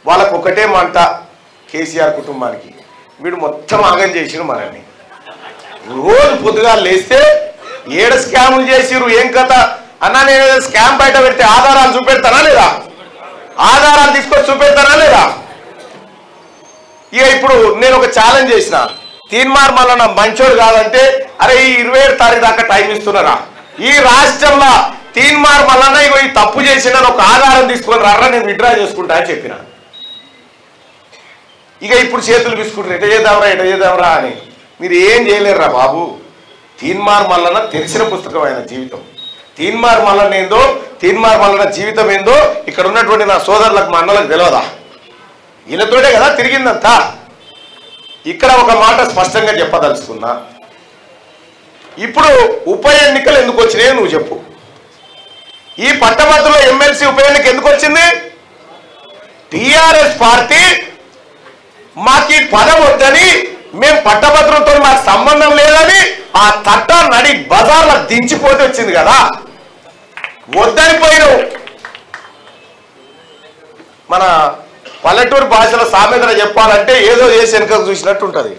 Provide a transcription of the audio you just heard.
వాళ్ళకు ఒకటే మంట కేసీఆర్ కుటుంబానికి, వీడు మొత్తం ఆగం చేసిరు మనల్ని. రోజు పొద్దుగా లేస్తే ఏడ స్కాములు చేసిరు ఏం కథ అన్నా, నేను స్కామ్ బయట పెడితే ఆధారాలు చూపెడతానా లేదా, ఆధారాలు తీసుకొచ్చి చూపెడతానా లేదా. ఇక ఇప్పుడు నేను ఒక ఛాలెంజ్ చేసిన, తీన్మార్ మల్లన్న మంచోడు కాదంటే అరే ఈ 27 తారీఖు దాకా టైం ఇస్తున్నారా, ఈ రాష్ట్రంలో తీన్మార్ మల్లన్న ఇగో ఈ తప్పు చేసిన ఒక ఆధారం తీసుకొని రారా, నేను విత్డ్రా చేసుకుంటా అని చెప్పిన. ఇక ఇప్పుడు చేతులు తీసుకుంటారు ఎట చేద్దాంరా అని. మీరు ఏం చేయలేరురా బాబు. తీన్మార్ మల్లన్న తెలిసిన పుస్తకం ఆయన జీవితం. తీన్మార్ మల్లన్న ఏందో, తీన్మార్ మల్లన్న జీవితం ఏందో ఇక్కడ ఉన్నటువంటి నా సోదరులకు మా అన్నలకు తెలియదా? వీళ్ళతోటే కదా తిరిగిందంతా. ఇక్కడ ఒక మాట స్పష్టంగా చెప్పదలుచుకున్నా, ఇప్పుడు ఉప ఎన్నికలు ఎందుకు వచ్చినాయో నువ్వు చెప్పు. ఈ పట్టభద్రుల ఎమ్మెల్సీ ఉప ఎన్నిక ఎందుకు వచ్చింది? టిఆర్ఎస్ పార్టీ మాకు ఈ పదం వద్దని, మేము పట్టభద్రులతో మాకు సంబంధం లేదని ఆ తట్ట నడి బజార్లో దించిపోతే వచ్చింది కదా. వద్దని పోయినావు. మన పల్లెటూరు భాషలో సామెతలు చెప్పాలంటే ఏదో చేసి వెనుకకు చూసినట్టు ఉంటుంది.